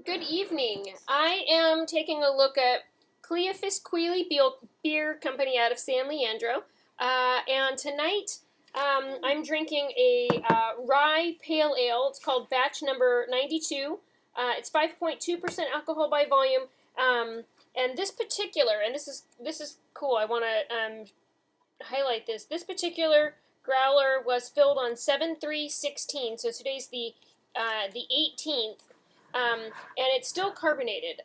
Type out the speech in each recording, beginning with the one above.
Good evening. I am taking a look at Cleophus Quealy Beer Company out of San Leandro. And tonight I'm drinking a rye pale ale. It's called batch number 92. It's 5.2% alcohol by volume. And this particular, and this is cool, I want to highlight this. This particular growler was filled on 7/3/16, so today's the 18th. And it's still carbonated.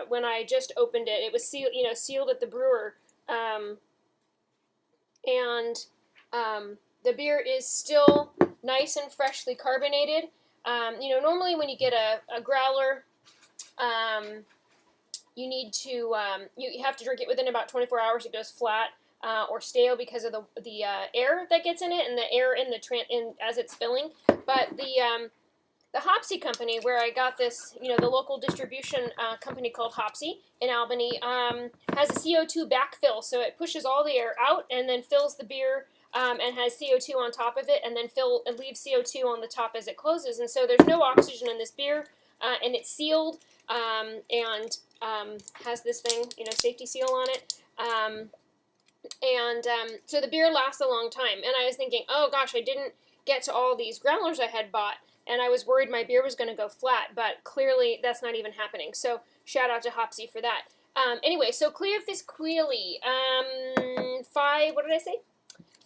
When I just opened it, it was sealed at the brewer, and the beer is still nice and freshly carbonated. Normally when you get a growler, you need to you have to drink it within about 24 hours. It goes flat or stale because of the air that gets in it and the air in as it's filling. But the Hopsy company, where I got this, the local distribution company called Hopsy in Albany, has a CO2 backfill, so it pushes all the air out and then fills the beer and has CO2 on top of it, and then leaves CO2 on the top as it closes. And so there's no oxygen in this beer, and it's sealed and has this thing, safety seal on it. So the beer lasts a long time. And I was thinking, oh gosh, I didn't get to all these growlers I had bought. And I was worried my beer was going to go flat, but clearly that's not even happening. So shout out to Hopsy for that. Anyway, so Cleophus Quealy,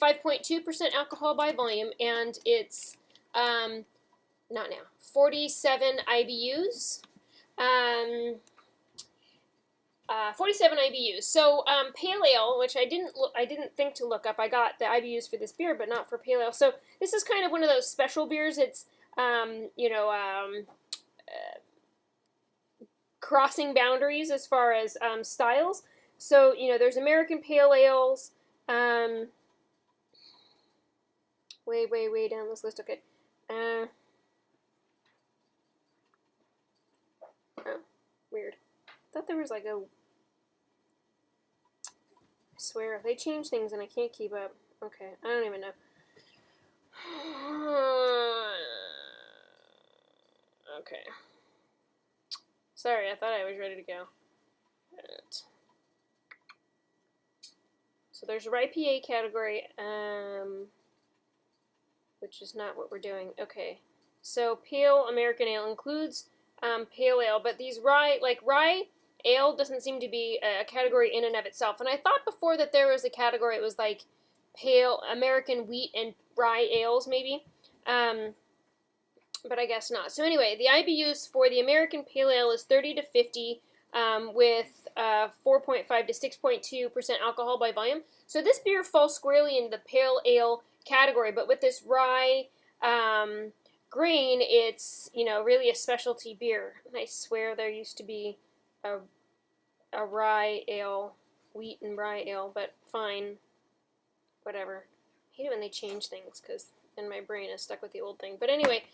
5.2% alcohol by volume, and it's, 47 IBUs. 47 IBUs. So pale ale, which I didn't think to look up. I got the IBUs for this beer, but not for pale ale. So this is kind of one of those special beers. It's crossing boundaries as far as styles. So, there's American pale ales, way down this list. Okay. Oh, weird. I thought there was like I swear, they change things and I can't keep up. Okay, I don't even know. Okay. Sorry, I thought I was ready to go. So there's a rye PA category, which is not what we're doing. Okay. So pale American ale includes pale ale, but these rye ale doesn't seem to be a category in and of itself. And I thought before that there was a category, it was like pale American wheat and rye ales maybe. But I guess not. So anyway, the IBUs for the American Pale Ale is 30 to 50 with 4.5 to 6.2% alcohol by volume. So this beer falls squarely into the Pale Ale category, but with this rye grain, it's, really a specialty beer. And I swear there used to be a rye ale, wheat and rye ale, but fine, whatever. I hate it when they change things because and my brain is stuck with the old thing. But anyway,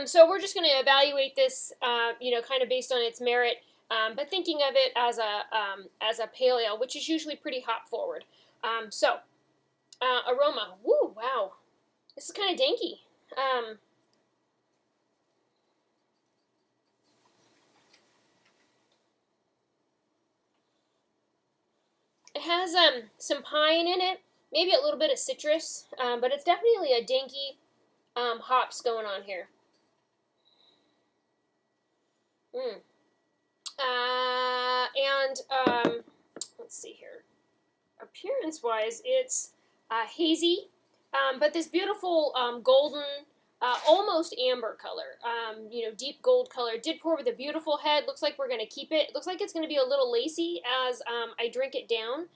so we're just going to evaluate this, kind of based on its merit, but thinking of it as a pale ale, which is usually pretty hop forward. Aroma. Woo, wow. This is kind of danky. It has some pine in it. Maybe a little bit of citrus, but it's definitely a danky hops going on here. Let's see here. Appearance-wise, it's hazy, but this beautiful golden, almost amber color, deep gold color. Did pour with a beautiful head. Looks like we're going to keep it. Looks like it's going to be a little lacy as I drink it down.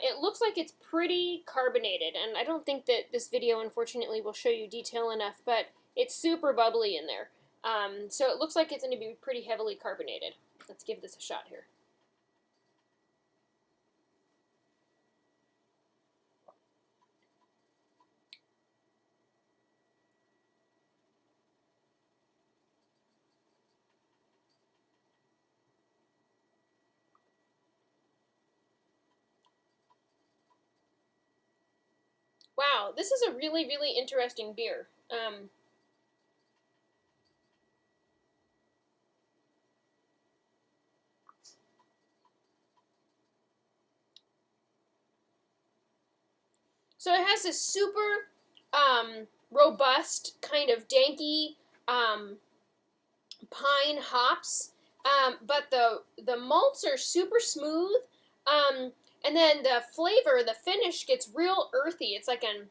It looks like it's pretty carbonated, and I don't think that this video, unfortunately, will show you detail enough, but it's super bubbly in there. So it looks like it's going to be pretty heavily carbonated. Let's give this a shot here. Wow, this is a really, really interesting beer. So it has this super robust kind of danky pine hops, but the malts are super smooth, and then the flavor, the finish gets real earthy. It's like an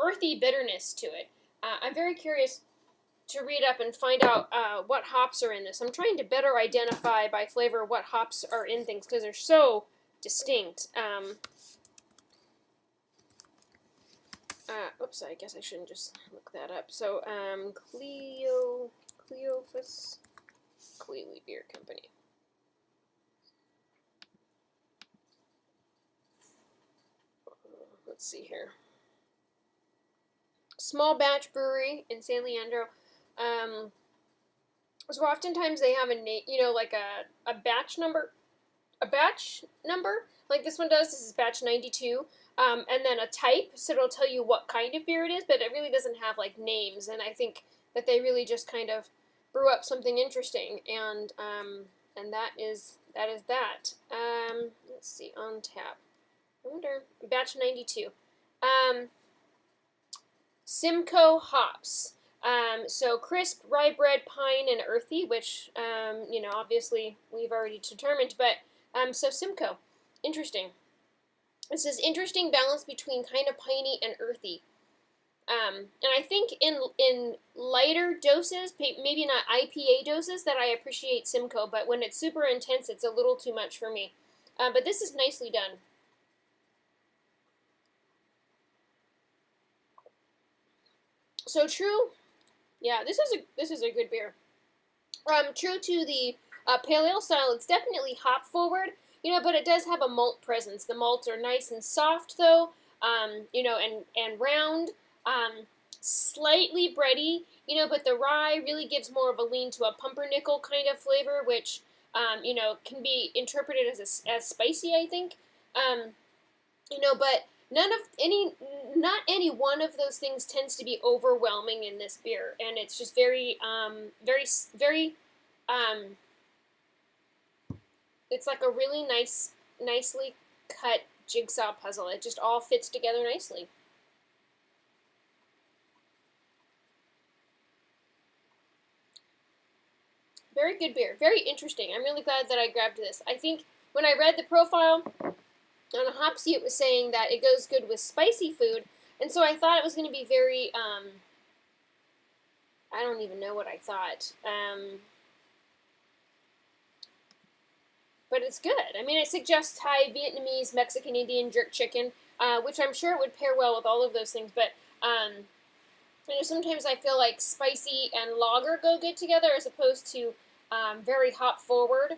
earthy bitterness to it. I'm very curious to read up and find out what hops are in this. I'm trying to better identify by flavor what hops are in things because they're so distinct. Oops, I guess I shouldn't just look that up. So, Cleophus Quealy Beer Company. Let's see here. Small batch brewery in San Leandro. So oftentimes they have a name, like a batch number. Like this one does. This is batch 92. And then a type, so it'll tell you what kind of beer it is, but it really doesn't have like names. And I think that they really just kind of brew up something interesting, and that is that. Let's see, on tap. I wonder, batch 92. Simcoe hops. So crisp, rye bread, pine, and earthy, which obviously we've already determined. But so Simcoe, interesting. It says interesting balance between kind of piney and earthy. And I think in lighter doses, maybe not IPA doses, that I appreciate Simcoe, but when it's super intense, it's a little too much for me. But this is nicely done. So true, yeah, this is a good beer. True to the pale ale style, it's definitely hop forward, but it does have a malt presence. The malts are nice and soft though, and round. Slightly bready, but the rye really gives more of a lean to a pumpernickel kind of flavor, which, can be interpreted as spicy, I think. But not any one of those things tends to be overwhelming in this beer, and it's just very, very, it's like a really nicely cut jigsaw puzzle. It just all fits together nicely. Very good beer. Very interesting. I'm really glad that I grabbed this. I think when I read the profile on a Hopsy, it was saying that it goes good with spicy food, and so I thought it was going to be very, I don't even know what I thought, but it's good. I mean, it suggests Thai, Vietnamese, Mexican, Indian, jerk chicken, which I'm sure it would pair well with all of those things, but, sometimes I feel like spicy and lager go good together as opposed to very hop forward,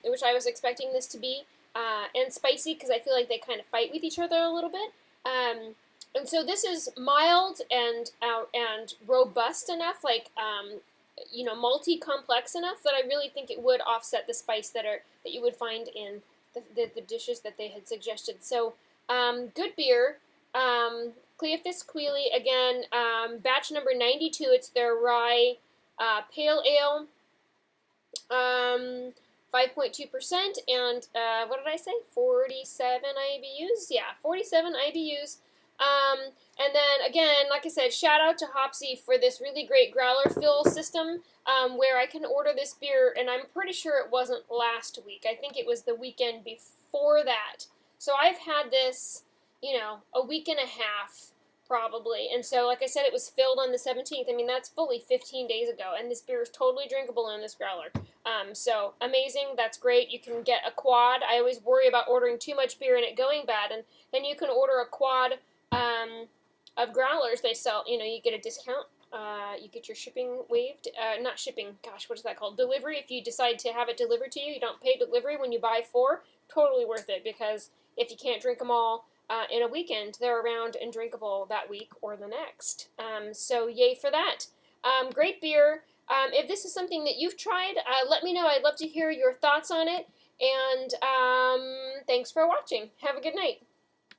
which I was expecting this to be, and spicy because I feel like they kind of fight with each other a little bit. And so this is mild and robust enough, like malty complex enough that I really think it would offset the spice that you would find in the dishes that they had suggested. So good beer. Cleophus Quealy, again, batch number 92. It's their rye pale ale, 5.2%, and what did I say? 47 IBUs? Yeah, 47 IBUs. And then, again, like I said, shout out to Hopsy for this really great growler fill system, where I can order this beer, and I'm pretty sure it wasn't last week. I think it was the weekend before that. So I've had this, a week and a half, probably. And so, like I said, it was filled on the 17th. I mean, that's fully 15 days ago, and this beer is totally drinkable in this growler. So amazing. That's great. You can get a quad. I always worry about ordering too much beer and it going bad, and then you can order a quad of growlers. They sell, you get a discount. You get your shipping waived. Not shipping, gosh, what is that called? Delivery. If you decide to have it delivered to you, you don't pay delivery when you buy 4. Totally worth it, because if you can't drink them all in a weekend, they're around and drinkable that week or the next. So yay for that. Great beer. If this is something that you've tried, let me know. I'd love to hear your thoughts on it. And thanks for watching. Have a good night.